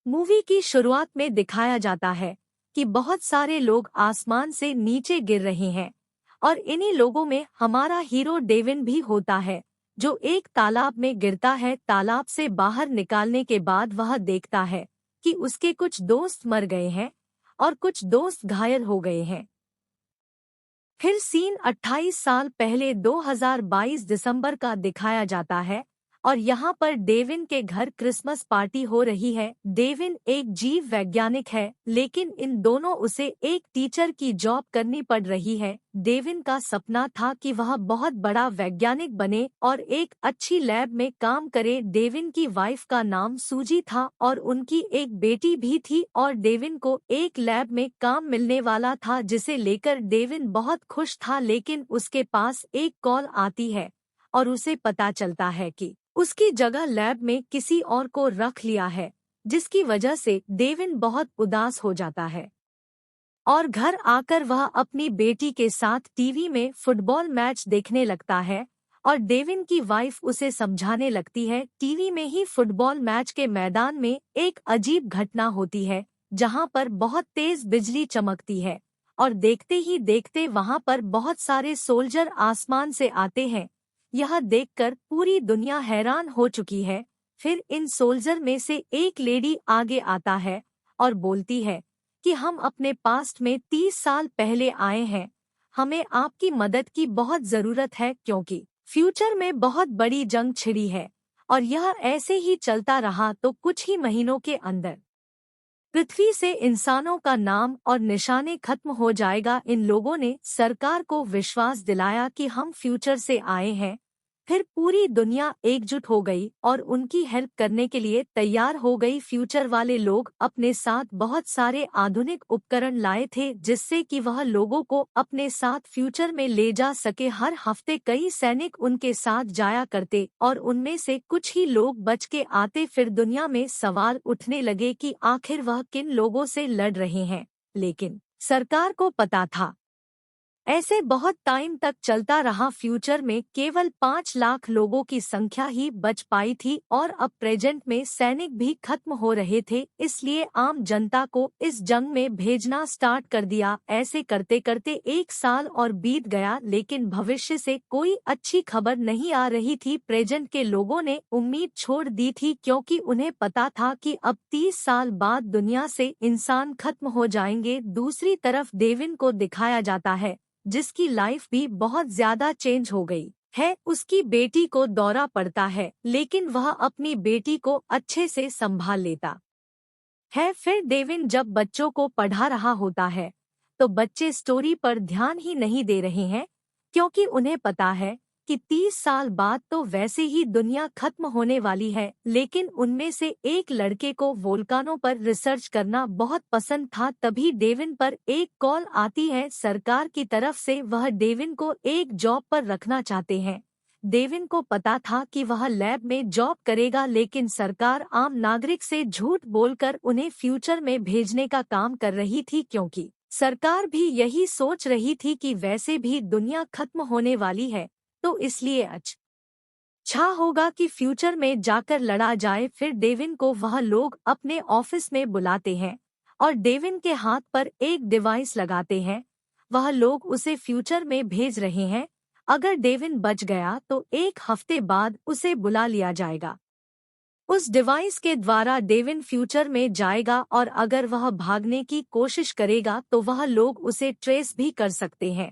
Movie की शुरुआत में दिखाया जाता है कि बहुत सारे लोग आसमान से नीचे गिर रहे हैं और इन्हीं लोगों में हमारा हीरो डेविन भी होता है, जो एक तालाब में गिरता है। तालाब से बाहर निकालने के बाद वह देखता है कि उसके कुछ दोस्त मर गए हैं और कुछ दोस्त घायल हो गए हैं। फिर सीन 28 साल पहले 2022 दिसंबर का दिखाया जाता है और यहाँ पर डेविन के घर क्रिसमस पार्टी हो रही है। डेविन एक जीव वैज्ञानिक है, लेकिन इन दोनों उसे एक टीचर की जॉब करनी पड़ रही है। डेविन का सपना था कि वह बहुत बड़ा वैज्ञानिक बने और एक अच्छी लैब में काम करे। डेविन की वाइफ का नाम सूजी था और उनकी एक बेटी भी थी और डेविन को एक लैब में काम मिलने वाला था, जिसे लेकर डेविन बहुत खुश था। लेकिन उसके पास एक कॉल आती है और उसे पता चलता है कि उसकी जगह लैब में किसी और को रख लिया है, जिसकी वजह से डेविन बहुत उदास हो जाता है और घर आकर वह अपनी बेटी के साथ टीवी में फुटबॉल मैच देखने लगता है और डेविन की वाइफ उसे समझाने लगती है। टीवी में ही फुटबॉल मैच के मैदान में एक अजीब घटना होती है, जहां पर बहुत तेज बिजली चमकती है और देखते ही देखते वहां पर बहुत सारे सोल्जर आसमान से आते हैं। यह देखकर पूरी दुनिया हैरान हो चुकी है। फिर इन सोल्जर में से एक लेडी आगे आता है और बोलती है कि हम अपने पास्ट में 30 साल पहले आए हैं, हमें आपकी मदद की बहुत जरूरत है क्योंकि फ्यूचर में बहुत बड़ी जंग छिड़ी है और यह ऐसे ही चलता रहा तो कुछ ही महीनों के अंदर पृथ्वी से इंसानों का नाम और निशाने खत्म हो जाएगा। इन लोगों ने सरकार को विश्वास दिलाया कि हम फ्यूचर से आए हैं। फिर पूरी दुनिया एकजुट हो गई और उनकी हेल्प करने के लिए तैयार हो गई। फ्यूचर वाले लोग अपने साथ बहुत सारे आधुनिक उपकरण लाए थे, जिससे कि वह लोगों को अपने साथ फ्यूचर में ले जा सके। हर हफ्ते कई सैनिक उनके साथ जाया करते और उनमें से कुछ ही लोग बच के आते। फिर दुनिया में सवाल उठने लगे कि आखिर वह किन लोगों से लड़ रहे हैं, लेकिन सरकार को पता था। ऐसे बहुत टाइम तक चलता रहा। फ्यूचर में केवल 5 लाख लोगों की संख्या ही बच पाई थी और अब प्रेजेंट में सैनिक भी खत्म हो रहे थे, इसलिए आम जनता को इस जंग में भेजना स्टार्ट कर दिया। ऐसे करते करते 1 साल और बीत गया, लेकिन भविष्य से कोई अच्छी खबर नहीं आ रही थी। प्रेजेंट के लोगों ने उम्मीद छोड़ दी थी, क्योंकि उन्हें पता था कि अब 30 साल बाद दुनिया से इंसान खत्म हो जाएंगे। दूसरी तरफ डेविन को दिखाया जाता है, जिसकी लाइफ भी बहुत ज्यादा चेंज हो गई है। उसकी बेटी को दौरा पड़ता है, लेकिन वह अपनी बेटी को अच्छे से संभाल लेता है। फिर डेविन जब बच्चों को पढ़ा रहा होता है तो बच्चे स्टोरी पर ध्यान ही नहीं दे रहे हैं, क्योंकि उन्हें पता है कि 30 साल बाद तो वैसे ही दुनिया खत्म होने वाली है। लेकिन उनमें से एक लड़के को वोल्कानों पर रिसर्च करना बहुत पसंद था। तभी डेविन पर एक कॉल आती है सरकार की तरफ से। वह डेविन को एक जॉब पर रखना चाहते हैं। डेविन को पता था कि वह लैब में जॉब करेगा, लेकिन सरकार आम नागरिक से झूठ बोलकर उन्हें फ्यूचर में भेजने का काम कर रही थी, क्योंकि सरकार भी यही सोच रही थी कि वैसे भी दुनिया खत्म होने वाली है, तो इसलिए अच्छा होगा कि फ्यूचर में जाकर लड़ा जाए। फिर डेविन को वह लोग अपने ऑफिस में बुलाते हैं और डेविन के हाथ पर एक डिवाइस लगाते हैं। वह लोग उसे फ्यूचर में भेज रहे हैं। अगर डेविन बच गया तो 1 हफ्ते बाद उसे बुला लिया जाएगा। उस डिवाइस के द्वारा डेविन फ्यूचर में जाएगा और अगर वह भागने की कोशिश करेगा तो वह लोग उसे ट्रेस भी कर सकते हैं।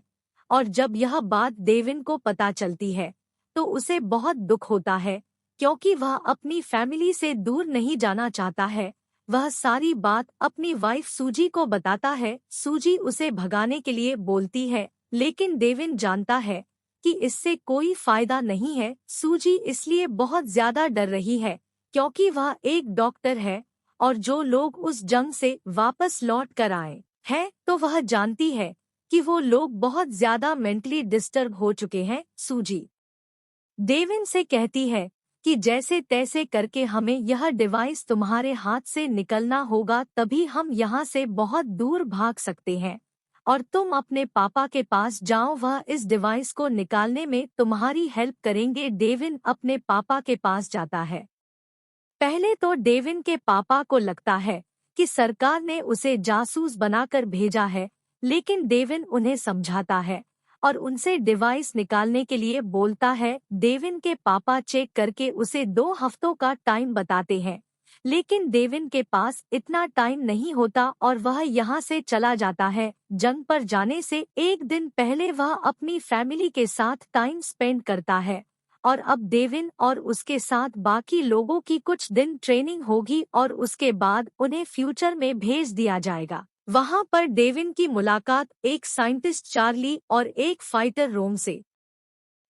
और जब यह बात डेविन को पता चलती है तो उसे बहुत दुख होता है, क्योंकि वह अपनी फैमिली से दूर नहीं जाना चाहता है। वह सारी बात अपनी वाइफ सूजी को बताता है। सूजी उसे भगाने के लिए बोलती है, लेकिन डेविन जानता है कि इससे कोई फायदा नहीं है। सूजी इसलिए बहुत ज्यादा डर रही है, क्योंकि वह एक डॉक्टर है और जो लोग उस जंग से वापस लौट कर आए हैं तो वह जानती है कि वो लोग बहुत ज्यादा मेंटली डिस्टर्ब हो चुके हैं। सूजी डेविन से कहती है कि जैसे तैसे करके हमें यह डिवाइस तुम्हारे हाथ से निकलना होगा, तभी हम यहाँ से बहुत दूर भाग सकते हैं और तुम अपने पापा के पास जाओ, वह इस डिवाइस को निकालने में तुम्हारी हेल्प करेंगे। डेविन अपने पापा के पास जाता है। पहले तो डेविन के पापा को लगता है कि सरकार ने उसे जासूस बनाकर भेजा है, लेकिन डेविन उन्हें समझाता है और उनसे डिवाइस निकालने के लिए बोलता है। डेविन के पापा चेक करके उसे 2 हफ्तों का टाइम बताते हैं, लेकिन डेविन के पास इतना टाइम नहीं होता और वह यहाँ से चला जाता है। जंग पर जाने से एक दिन पहले वह अपनी फैमिली के साथ टाइम स्पेंड करता है और अब डेविन और उसके साथ बाकी लोगों की कुछ दिन ट्रेनिंग होगी और उसके बाद उन्हें फ्यूचर में भेज दिया जाएगा। वहाँ पर डेविन की मुलाकात एक साइंटिस्ट चार्ली और एक फाइटर रोम से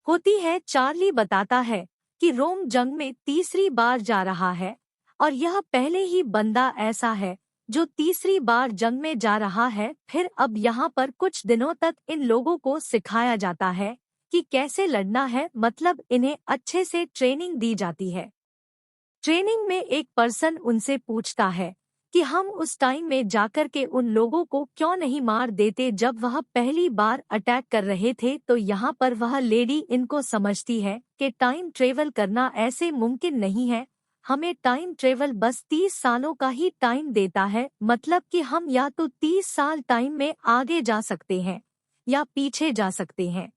होती है। चार्ली बताता है कि रोम जंग में तीसरी बार जा रहा है और यह पहले ही बंदा ऐसा है जो तीसरी बार जंग में जा रहा है। फिर अब यहाँ पर कुछ दिनों तक इन लोगों को सिखाया जाता है कि कैसे लड़ना है, मतलब इन्हें अच्छे से ट्रेनिंग दी जाती है। ट्रेनिंग में एक पर्सन उनसे पूछता है कि हम उस टाइम में जाकर के उन लोगों को क्यों नहीं मार देते जब वह पहली बार अटैक कर रहे थे। तो यहाँ पर वह लेडी इनको समझती है कि टाइम ट्रेवल करना ऐसे मुमकिन नहीं है, हमें टाइम ट्रेवल बस 30 सालों का ही टाइम देता है, मतलब कि हम या तो 30 साल टाइम में आगे जा सकते हैं या पीछे जा सकते हैं।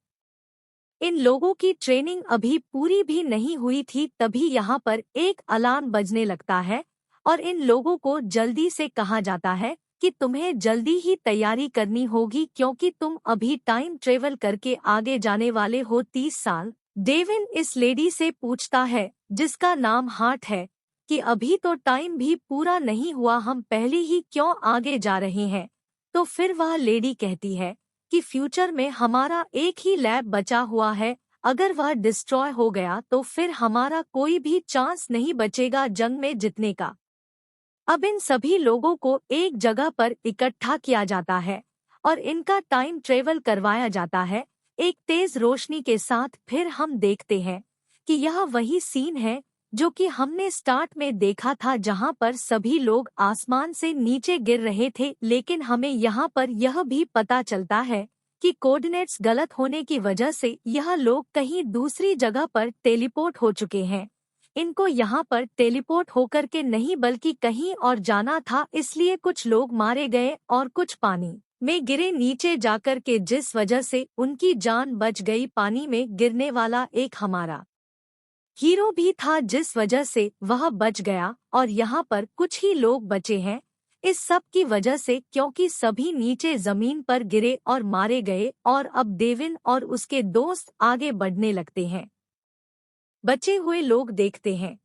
इन लोगों की ट्रेनिंग अभी पूरी भी नहीं हुई थी, तभी यहाँ पर एक अलार्म बजने लगता है और इन लोगों को जल्दी से कहा जाता है कि तुम्हें जल्दी ही तैयारी करनी होगी क्योंकि तुम अभी टाइम ट्रेवल करके आगे जाने वाले हो 30 साल। डेविन इस लेडी से पूछता है जिसका नाम हार्ट है कि अभी तो टाइम भी पूरा नहीं हुआ, हम पहले ही क्यों आगे जा रहे हैं। तो फिर वह लेडी कहती है कि फ्यूचर में हमारा एक ही लैब बचा हुआ है, अगर वह डिस्ट्रॉय हो गया तो फिर हमारा कोई भी चांस नहीं बचेगा जंग में जीतने का। अब इन सभी लोगों को एक जगह पर इकट्ठा किया जाता है और इनका टाइम ट्रेवल करवाया जाता है एक तेज रोशनी के साथ। फिर हम देखते हैं कि यह वही सीन है जो कि हमने स्टार्ट में देखा था, जहां पर सभी लोग आसमान से नीचे गिर रहे थे, लेकिन हमें यहां पर यह भी पता चलता है कि कोऑर्डिनेट्स गलत होने की वजह से यह लोग कहीं दूसरी जगह पर टेलीपोर्ट हो चुके हैं। इनको यहाँ पर टेलीपोर्ट होकर के नहीं बल्कि कहीं और जाना था, इसलिए कुछ लोग मारे गए और कुछ पानी में गिरे नीचे जाकर के, जिस वजह से उनकी जान बच गई। पानी में गिरने वाला एक हमारा हीरो भी था जिस वजह से वह बच गया और यहाँ पर कुछ ही लोग बचे हैं इस सब की वजह से, क्योंकि सभी नीचे जमीन पर गिरे और मारे गए। और अब डेविन और उसके दोस्त आगे बढ़ने लगते हैं। बचे हुए लोग देखते हैं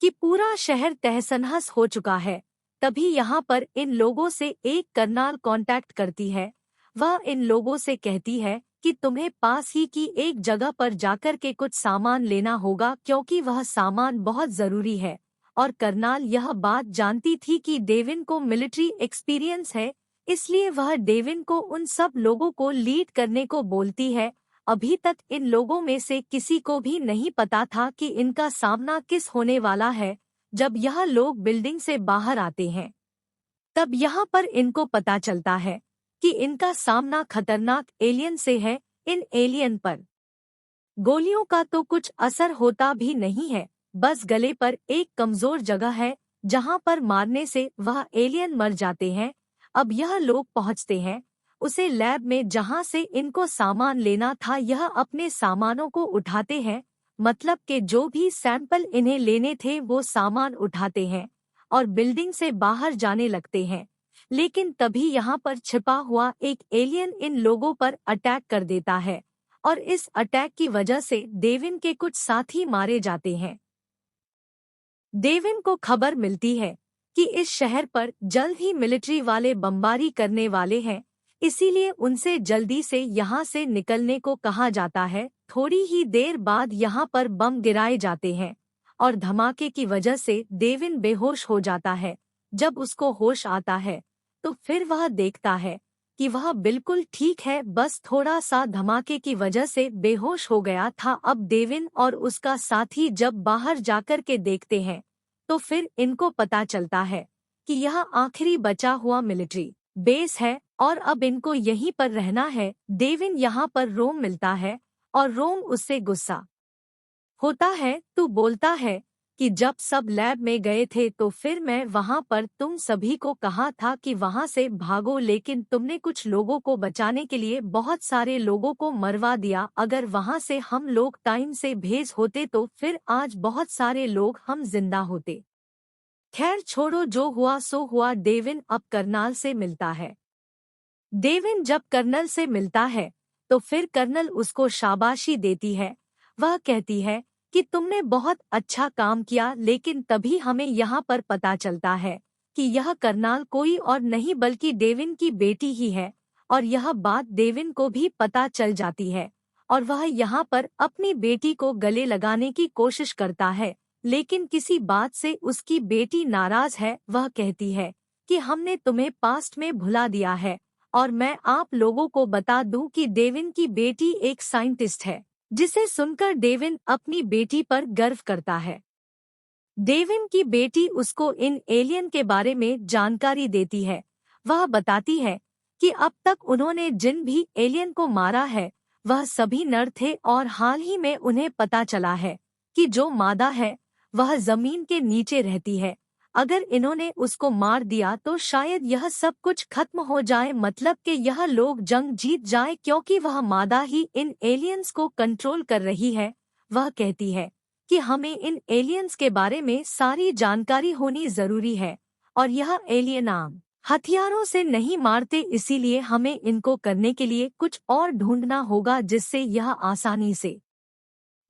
कि पूरा शहर तहस-नहस हो चुका है। तभी यहाँ पर इन लोगों से एक करनाल कांटेक्ट करती है। वह इन लोगों से कहती है कि तुम्हें पास ही की एक जगह पर जाकर के कुछ सामान लेना होगा क्योंकि वह सामान बहुत जरूरी है। और करनाल यह बात जानती थी कि डेविन को मिलिट्री एक्सपीरियंस है, इसलिए वह डेविन को उन सब लोगों को लीड करने को बोलती है। अभी तक इन लोगों में से किसी को भी नहीं पता था कि इनका सामना किस होने वाला है। जब यह लोग बिल्डिंग से बाहर आते हैं तब यहाँ पर इनको पता चलता है कि इनका सामना खतरनाक एलियन से है। इन एलियन पर गोलियों का तो कुछ असर होता भी नहीं है, बस गले पर एक कमजोर जगह है जहाँ पर मारने से वह एलियन मर जाते हैं। अब यह लोग पहुँचते हैं उसे लैब में जहां से इनको सामान लेना था। यह अपने सामानों को उठाते हैं, मतलब के जो भी सैंपल इन्हें लेने थे वो सामान उठाते हैं और बिल्डिंग से बाहर जाने लगते हैं। लेकिन तभी यहाँ पर छिपा हुआ एक एलियन इन लोगों पर अटैक कर देता है और इस अटैक की वजह से डेविन के कुछ साथी मारे जाते हैं। डेविन को खबर मिलती है कि इस शहर पर जल्द ही मिलिट्री वाले बमबारी करने वाले हैं, इसीलिए उनसे जल्दी से यहाँ से निकलने को कहा जाता है। थोड़ी ही देर बाद यहाँ पर बम गिराए जाते हैं और धमाके की वजह से डेविन बेहोश हो जाता है। जब उसको होश आता है तो फिर वह देखता है कि वह बिल्कुल ठीक है, बस थोड़ा सा धमाके की वजह से बेहोश हो गया था। अब डेविन और उसका साथी जब बाहर जाकर के देखते हैं तो फिर इनको पता चलता है कि यह आखिरी बचा हुआ मिलिट्री बेस है और अब इनको यहीं पर रहना है। डेविन यहाँ पर रोम मिलता है और रोम उससे गुस्सा होता है। तू बोलता है कि जब सब लैब में गए थे तो फिर मैं वहां पर तुम सभी को कहा था कि वहां से भागो, लेकिन तुमने कुछ लोगों को बचाने के लिए बहुत सारे लोगों को मरवा दिया। अगर वहां से हम लोग टाइम से भेज होते तो फिर आज बहुत सारे लोग हम जिंदा होते। खैर छोड़ो, जो हुआ सो हुआ। डेविन अब करनाल से मिलता है। डेविन जब कर्नल से मिलता है तो फिर कर्नल उसको शाबाशी देती है। वह कहती है कि तुमने बहुत अच्छा काम किया, लेकिन तभी हमें यहाँ पर पता चलता है कि यह करनाल कोई और नहीं बल्कि डेविन की बेटी ही है। और यह बात डेविन को भी पता चल जाती है और वह यहाँ पर अपनी बेटी को गले लगाने की कोशिश करता है, लेकिन किसी बात से उसकी बेटी नाराज है। वह कहती है कि हमने तुम्हें पास्ट में भुला दिया है, और मैं आप लोगों को बता दूं कि डेविन की बेटी एक साइंटिस्ट है। जिसे सुनकर डेविन अपनी बेटी पर गर्व करता है। डेविन की बेटी उसको इन एलियन के बारे में जानकारी देती है। वह बताती है कि अब तक उन्होंने जिन भी एलियन को मारा है वह सभी नर थे, और हाल ही में उन्हें पता चला है कि जो मादा है वह जमीन के नीचे रहती है। अगर इन्होंने उसको मार दिया तो शायद यह सब कुछ खत्म हो जाए, मतलब कि यह लोग जंग जीत जाए, क्योंकि वह मादा ही इन एलियंस को कंट्रोल कर रही है। वह कहती है कि हमें इन एलियंस के बारे में सारी जानकारी होनी जरूरी है, और यह एलियन आम हथियारों से नहीं मारते, इसीलिए हमें इनको करने के लिए कुछ और ढूंढना होगा जिससे यह आसानी से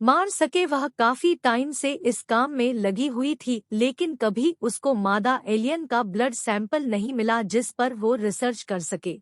मार सके। वह काफी टाइम से इस काम में लगी हुई थी, लेकिन कभी उसको मादा एलियन का ब्लड सैंपल नहीं मिला जिस पर वो रिसर्च कर सके।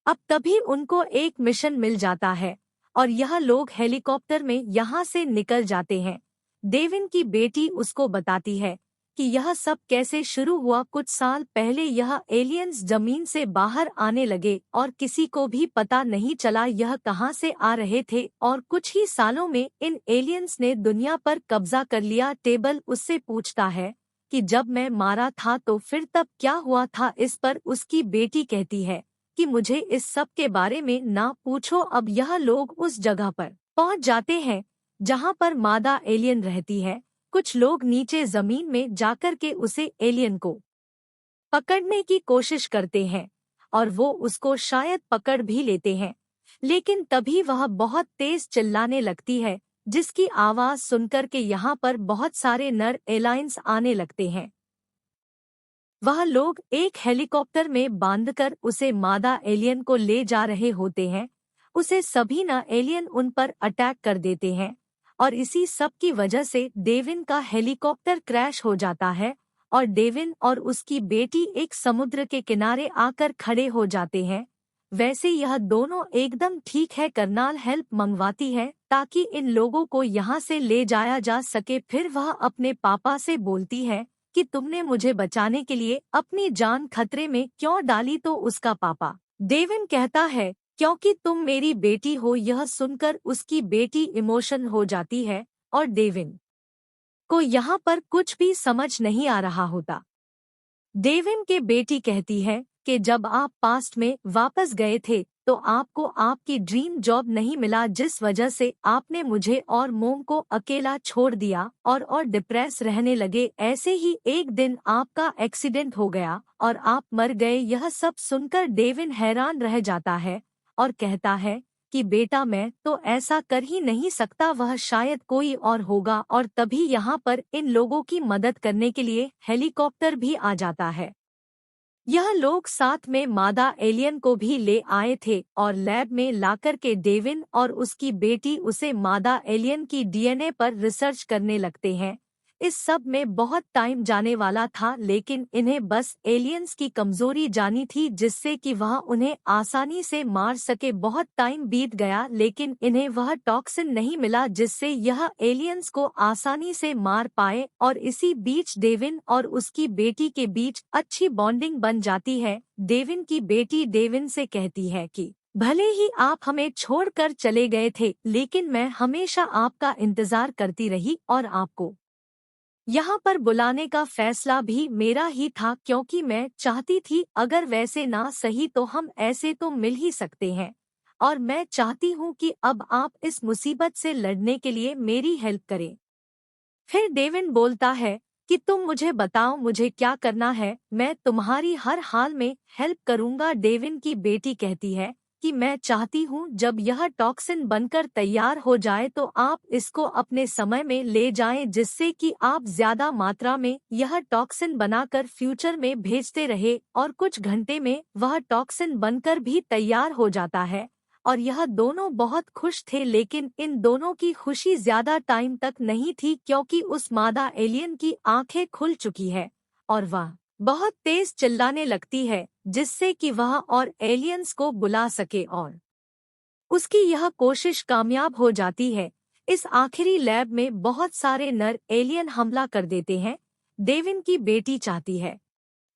अब तभी उनको एक मिशन मिल जाता है और यह लोग हेलीकॉप्टर में यहाँ से निकल जाते हैं। डेविन की बेटी उसको बताती है कि यह सब कैसे शुरू हुआ। कुछ साल पहले यह एलियंस जमीन से बाहर आने लगे और किसी को भी पता नहीं चला यह कहां से आ रहे थे, और कुछ ही सालों में इन एलियंस ने दुनिया पर कब्जा कर लिया। टेबल उससे पूछता है कि जब मैं मारा था तो फिर तब क्या हुआ था। इस पर उसकी बेटी कहती है कि मुझे इस सब के बारे में ना पूछो। अब यह लोग उस जगह पर पहुंच जाते हैं जहां पर मादा एलियन रहती है। कुछ लोग नीचे जमीन में जाकर के उसे एलियन को पकड़ने की कोशिश करते हैं और वो उसको शायद पकड़ भी लेते हैं, लेकिन तभी वह बहुत तेज चिल्लाने लगती है जिसकी आवाज सुनकर के यहाँ पर बहुत सारे नर एलायंस आने लगते हैं। वह लोग एक हेलीकॉप्टर में बांधकर उसे मादा एलियन को ले जा रहे होते हैं। उसे सभी न एलियन उन पर अटैक कर देते हैं और इसी सब की वजह से डेविन का हेलीकॉप्टर क्रैश हो जाता है और डेविन और उसकी बेटी एक समुद्र के किनारे आकर खड़े हो जाते हैं। वैसे यह दोनों एकदम ठीक है। करनाल हेल्प मंगवाती है ताकि इन लोगों को यहाँ से ले जाया जा सके। फिर वह अपने पापा से बोलती है कि तुमने मुझे बचाने के लिए अपनी जान खतरे में क्यों डाली, तो उसका पापा डेविन कहता है क्योंकि तुम मेरी बेटी हो। यह सुनकर उसकी बेटी इमोशन हो जाती है और डेविन को यहाँ पर कुछ भी समझ नहीं आ रहा होता। डेविन के बेटी कहती है कि जब आप पास्ट में वापस गए थे तो आपको आपकी ड्रीम जॉब नहीं मिला, जिस वजह से आपने मुझे और मोम को अकेला छोड़ दिया और डिप्रेस रहने लगे। ऐसे ही एक दिन आपका एक्सीडेंट हो गया और आप मर गए। यह सब सुनकर डेविन हैरान रह जाता है और कहता है कि बेटा मैं तो ऐसा कर ही नहीं सकता, वह शायद कोई और होगा। और तभी यहाँ पर इन लोगों की मदद करने के लिए हेलीकॉप्टर भी आ जाता है। यह लोग साथ में मादा एलियन को भी ले आए थे और लैब में लाकर के डेविन और उसकी बेटी उसे मादा एलियन की डीएनए पर रिसर्च करने लगते हैं। इस सब में बहुत टाइम जाने वाला था, लेकिन इन्हें बस एलियंस की कमजोरी जानी थी जिससे कि वह उन्हें आसानी से मार सके। बहुत टाइम बीत गया लेकिन इन्हें वह टॉक्सिन नहीं मिला जिससे यह एलियंस को आसानी से मार पाए, और इसी बीच डेविन और उसकी बेटी के बीच अच्छी बॉन्डिंग बन जाती है। डेविन की बेटी डेविन से कहती है कि भले ही आप हमें छोड़कर चले गए थे, लेकिन मैं हमेशा आपका इंतजार करती रही और आपको यहाँ पर बुलाने का फैसला भी मेरा ही था, क्योंकि मैं चाहती थी अगर वैसे ना सही तो हम ऐसे तो मिल ही सकते हैं, और मैं चाहती हूँ कि अब आप इस मुसीबत से लड़ने के लिए मेरी हेल्प करें। फिर डेविन बोलता है कि तुम मुझे बताओ मुझे क्या करना है, मैं तुम्हारी हर हाल में हेल्प करूंगा। डेविन की बेटी कहती है कि मैं चाहती हूँ जब यह टॉक्सिन बनकर तैयार हो जाए तो आप इसको अपने समय में ले जाएं, जिससे कि आप ज्यादा मात्रा में यह टॉक्सिन बनाकर फ्यूचर में भेजते रहे और कुछ घंटे में वह टॉक्सिन बनकर भी तैयार हो जाता है। और यह दोनों बहुत खुश थे, लेकिन इन दोनों की खुशी ज्यादा टाइम तक नहीं थी क्योंकि उस मादा एलियन की आंखें खुल चुकी है और वह बहुत तेज चिल्लाने लगती है जिससे कि वह और एलियंस को बुला सके, और उसकी यह कोशिश कामयाब हो जाती है। इस आखिरी लैब में बहुत सारे नर एलियन हमला कर देते हैं। डेविन की बेटी चाहती है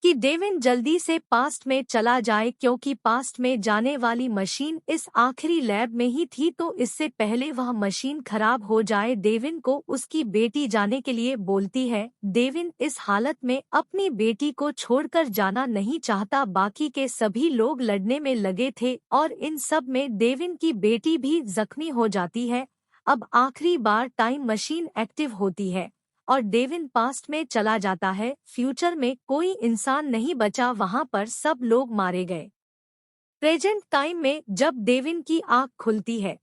कि डेविन जल्दी से पास्ट में चला जाए क्योंकि पास्ट में जाने वाली मशीन इस आखिरी लैब में ही थी, तो इससे पहले वह मशीन खराब हो जाए। डेविन को उसकी बेटी जाने के लिए बोलती है। डेविन इस हालत में अपनी बेटी को छोड़कर जाना नहीं चाहता। बाकी के सभी लोग लड़ने में लगे थे और इन सब में डेविन की बेटी भी जख्मी हो जाती है। अब आखिरी बार टाइम मशीन एक्टिव होती है और डेविन पास्ट में चला जाता है। फ्यूचर में कोई इंसान नहीं बचा, वहां पर सब लोग मारे गए। प्रेजेंट टाइम में जब डेविन की आंख खुलती है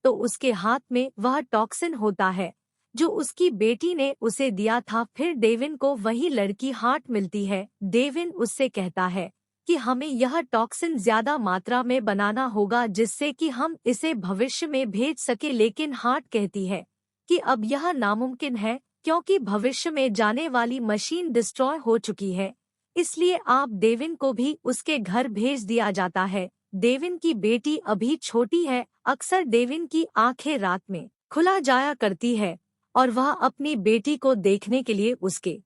तो उसके हाथ में वह टॉक्सिन होता है जो उसकी बेटी ने उसे दिया था। फिर डेविन को वही लड़की हार्ट मिलती है। डेविन उससे कहता है कि हमें यह टॉक्सिन ज्यादा मात्रा में बनाना होगा जिससे कि हम इसे भविष्य में भेज सके, लेकिन हार्ट कहती है कि अब यह नामुमकिन है क्योंकि भविष्य में जाने वाली मशीन डिस्ट्रॉय हो चुकी है। इसलिए आप डेविन को भी उसके घर भेज दिया जाता है। डेविन की बेटी अभी छोटी है, अक्सर डेविन की आंखें रात में खुला जाया करती है और वह अपनी बेटी को देखने के लिए उसके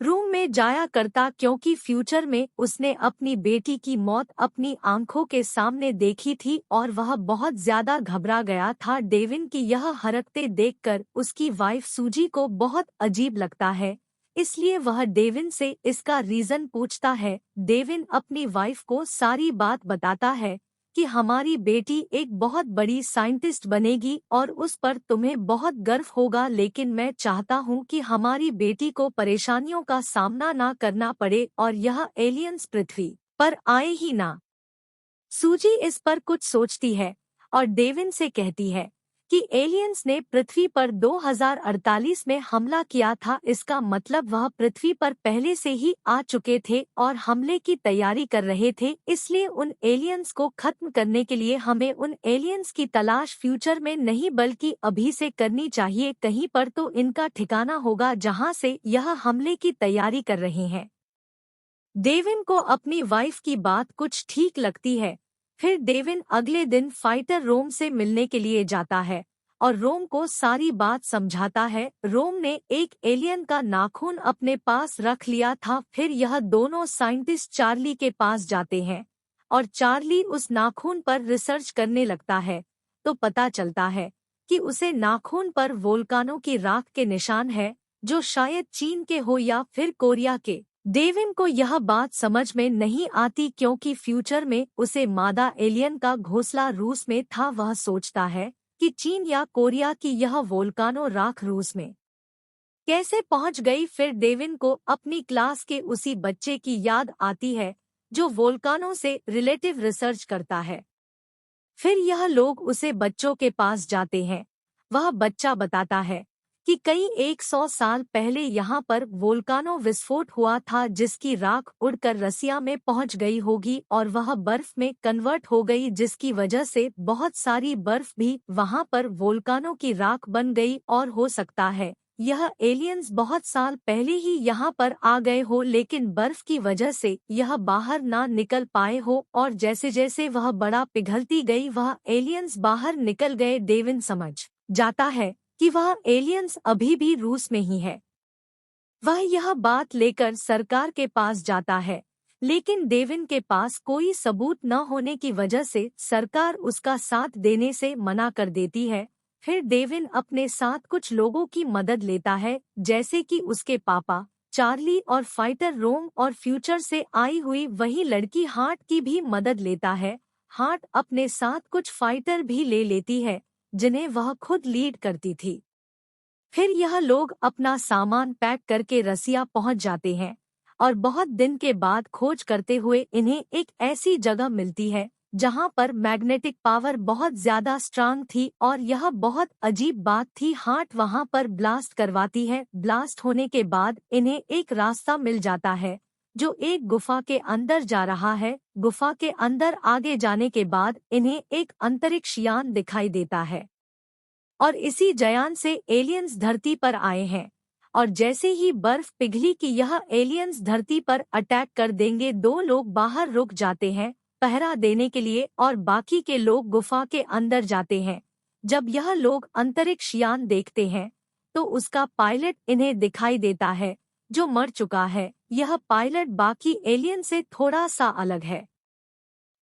रूम में जाया करता क्योंकि फ्यूचर में उसने अपनी बेटी की मौत अपनी आंखों के सामने देखी थी और वह बहुत ज्यादा घबरा गया था। डेविन की यह हरकतें देखकर उसकी वाइफ सूजी को बहुत अजीब लगता है, इसलिए वह डेविन से इसका रीजन पूछता है। डेविन अपनी वाइफ को सारी बात बताता है कि हमारी बेटी एक बहुत बड़ी साइंटिस्ट बनेगी और उस पर तुम्हें बहुत गर्व होगा, लेकिन मैं चाहता हूं कि हमारी बेटी को परेशानियों का सामना ना करना पड़े और यह एलियंस पृथ्वी पर आए ही ना। सूजी इस पर कुछ सोचती है और डेविन से कहती है कि एलियंस ने पृथ्वी पर 2048 में हमला किया था, इसका मतलब वह पृथ्वी पर पहले से ही आ चुके थे और हमले की तैयारी कर रहे थे। इसलिए उन एलियंस को खत्म करने के लिए हमें उन एलियंस की तलाश फ्यूचर में नहीं बल्कि अभी से करनी चाहिए। कहीं पर तो इनका ठिकाना होगा जहां से यह हमले की तैयारी कर रहे हैं। डेविन को अपनी वाइफ की बात कुछ ठीक लगती है। फिर डेविन अगले दिन फाइटर रोम से मिलने के लिए जाता है और रोम को सारी बात समझाता है। रोम ने एक एलियन का नाखून अपने पास रख लिया था। फिर यह दोनों साइंटिस्ट चार्ली के पास जाते हैं और चार्ली उस नाखून पर रिसर्च करने लगता है तो पता चलता है कि उसे नाखून पर वोल्कानों की राख के निशान है जो शायद चीन के हो या फिर कोरिया के। डेविन को यह बात समझ में नहीं आती क्योंकि फ्यूचर में उसे मादा एलियन का घोंसला रूस में था। वह सोचता है कि चीन या कोरिया की यह वोल्कानो राख रूस में कैसे पहुंच गई। फिर डेविन को अपनी क्लास के उसी बच्चे की याद आती है जो वोल्कानो से रिलेटिव रिसर्च करता है। फिर यह लोग उसे बच्चों के पास जाते हैं। वह बच्चा बताता है कि कई 100 साल पहले यहाँ पर वोल्कानो विस्फोट हुआ था जिसकी राख उड़कर रसिया में पहुँच गई होगी और वह बर्फ में कन्वर्ट हो गई, जिसकी वजह से बहुत सारी बर्फ भी वहाँ पर वोल्कानो की राख बन गई। और हो सकता है यह एलियंस बहुत साल पहले ही यहाँ पर आ गए हो, लेकिन बर्फ की वजह से यह बाहर ना निकल पाए हो और जैसे जैसे वह बड़ा पिघलती गई वह एलियंस बाहर निकल गए। डेविन समझ जाता है कि वह एलियंस अभी भी रूस में ही है। वह यह बात लेकर सरकार के पास जाता है, लेकिन डेविन के पास कोई सबूत न होने की वजह से सरकार उसका साथ देने से मना कर देती है। फिर डेविन अपने साथ कुछ लोगों की मदद लेता है, जैसे कि उसके पापा चार्ली और फाइटर रोम और फ्यूचर से आई हुई वही लड़की हार्ट की भी मदद लेता है। हार्ट अपने साथ कुछ फाइटर भी ले लेती है जिन्हें वह खुद लीड करती थी। फिर यह लोग अपना सामान पैक करके रसिया पहुंच जाते हैं और बहुत दिन के बाद खोज करते हुए इन्हें एक ऐसी जगह मिलती है जहां पर मैग्नेटिक पावर बहुत ज्यादा स्ट्रांग थी। और यह बहुत अजीब बात थी, हार्ट वहां पर ब्लास्ट करवाती है। ब्लास्ट होने के बाद इन्हें एक रास्ता मिल जाता है जो एक गुफा के अंदर जा रहा है। गुफा के अंदर आगे जाने के बाद इन्हें एक अंतरिक्ष यान दिखाई देता है और इसी यान से एलियंस धरती पर आए हैं। और जैसे ही बर्फ पिघली कि यह एलियंस धरती पर अटैक कर देंगे, दो लोग बाहर रुक जाते हैं पहरा देने के लिए और बाकी के लोग गुफा के अंदर जाते हैं। जब यह लोग अंतरिक्ष यान देखते हैं तो उसका पायलट इन्हें दिखाई देता है जो मर चुका है। यह पायलट बाकी एलियन से थोड़ा सा अलग है।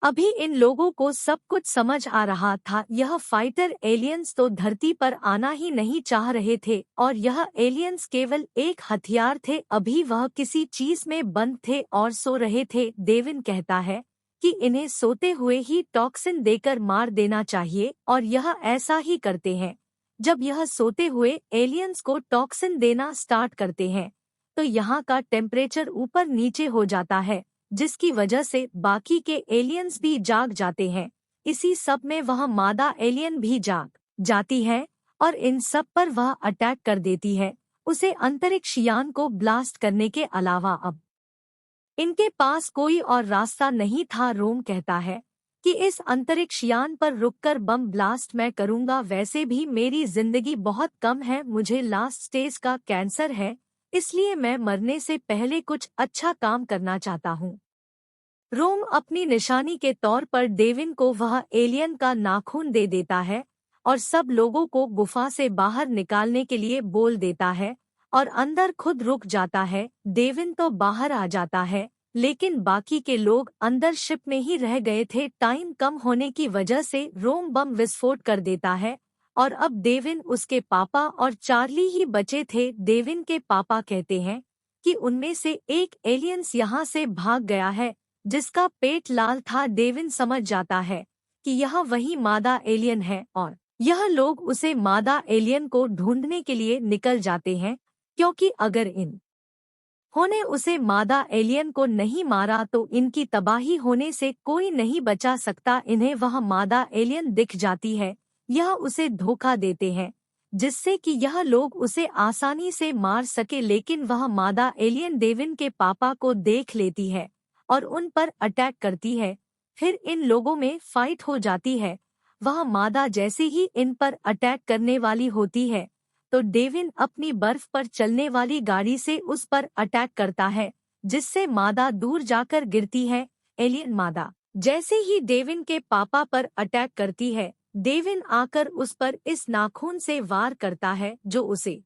अभी इन लोगों को सब कुछ समझ आ रहा था। यह फाइटर एलियंस तो धरती पर आना ही नहीं चाह रहे थे और यह एलियंस केवल एक हथियार थे। अभी वह किसी चीज में बंद थे और सो रहे थे। डेविन कहता है कि इन्हें सोते हुए ही टॉक्सिन देकर मार देना चाहिए और यह ऐसा ही करते हैं। जब यह सोते हुए एलियंस को टॉक्सिन देना स्टार्ट करते हैं तो यहाँ का टेम्परेचर ऊपर नीचे हो जाता है जिसकी वजह से बाकी के एलियंस भी जाग जाते हैं। इसी सब में वह मादा एलियन भी जाग जाती है और इन सब पर वह अटैक कर देती है। उसे अंतरिक्ष यान को ब्लास्ट करने के अलावा अब इनके पास कोई और रास्ता नहीं था। रोम कहता है कि इस अंतरिक्ष यान पर रुककर बम ब्लास्ट मैं करूंगा। वैसे भी मेरी जिंदगी बहुत कम है, मुझे लास्ट स्टेज का कैंसर है, इसलिए मैं मरने से पहले कुछ अच्छा काम करना चाहता हूँ। रोम अपनी निशानी के तौर पर डेविन को वह एलियन का नाखून दे देता है और सब लोगों को गुफा से बाहर निकालने के लिए बोल देता है और अंदर खुद रुक जाता है। डेविन तो बाहर आ जाता है लेकिन बाकी के लोग अंदर शिप में ही रह गए थे। टाइम कम होने की वजह से रोम बम विस्फोट कर देता है और अब डेविन, उसके पापा और चार्ली ही बचे थे। डेविन के पापा कहते हैं कि उनमें से एक एलियंस यहाँ से भाग गया है जिसका पेट लाल था। डेविन समझ जाता है कि यह वही मादा एलियन है और यह लोग उसे मादा एलियन को ढूंढने के लिए निकल जाते हैं क्योंकि अगर इन्होंने उसे मादा एलियन को नहीं मारा तो इनकी तबाही होने से कोई नहीं बचा सकता। इन्हें वह मादा एलियन दिख जाती है, यह उसे धोखा देते हैं जिससे कि यह लोग उसे आसानी से मार सके। लेकिन वह मादा एलियन डेविन के पापा को देख लेती है और उन पर अटैक करती है। फिर इन लोगों में फाइट हो जाती है। वह मादा जैसे ही इन पर अटैक करने वाली होती है तो डेविन अपनी बर्फ पर चलने वाली गाड़ी से उस पर अटैक करता है जिससे मादा दूर जाकर गिरती है। एलियन मादा जैसे ही डेविन के पापा पर अटैक करती है, डेविन आकर उस पर इस नाखून से वार करता है जो उसे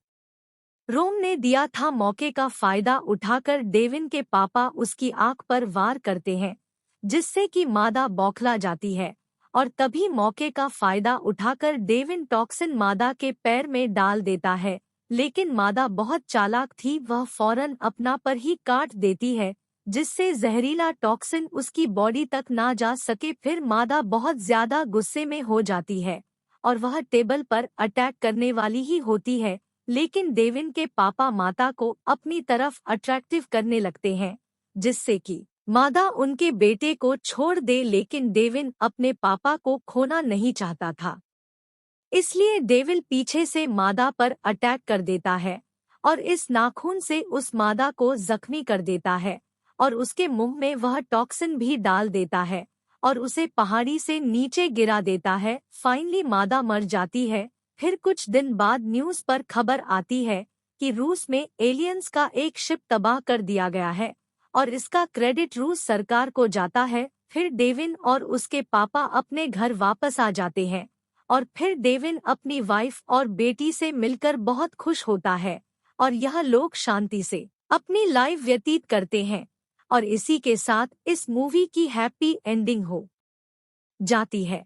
रोम ने दिया था। मौके का फायदा उठाकर डेविन के पापा उसकी आंख पर वार करते हैं जिससे कि मादा बौखला जाती है और तभी मौके का फायदा उठाकर डेविन टॉक्सिन मादा के पैर में डाल देता है। लेकिन मादा बहुत चालाक थी, वह फौरन अपना पर ही काट देती है जिससे जहरीला टॉक्सिन उसकी बॉडी तक ना जा सके। फिर मादा बहुत ज्यादा गुस्से में हो जाती है और वह टेबल पर अटैक करने वाली ही होती है। लेकिन डेविन के पापा माता को अपनी तरफ अट्रैक्टिव करने लगते हैं जिससे कि मादा उनके बेटे को छोड़ दे। लेकिन डेविन अपने पापा को खोना नहीं चाहता था, इसलिए डेविन पीछे से मादा पर अटैक कर देता है और इस नाखून से उस मादा को जख्मी कर देता है और उसके मुंह में वह टॉक्सिन भी डाल देता है और उसे पहाड़ी से नीचे गिरा देता है। फाइनली मादा मर जाती है। फिर कुछ दिन बाद न्यूज़ पर खबर आती है कि रूस में एलियंस का एक शिप तबाह कर दिया गया है और इसका क्रेडिट रूस सरकार को जाता है। फिर डेविन और उसके पापा अपने घर वापस आ जाते हैं और फिर डेविन अपनी वाइफ और बेटी से मिलकर बहुत खुश होता है और यह लोग शांति से अपनी लाइफ व्यतीत करते हैं। और इसी के साथ इस मूवी की हैप्पी एंडिंग हो जाती है।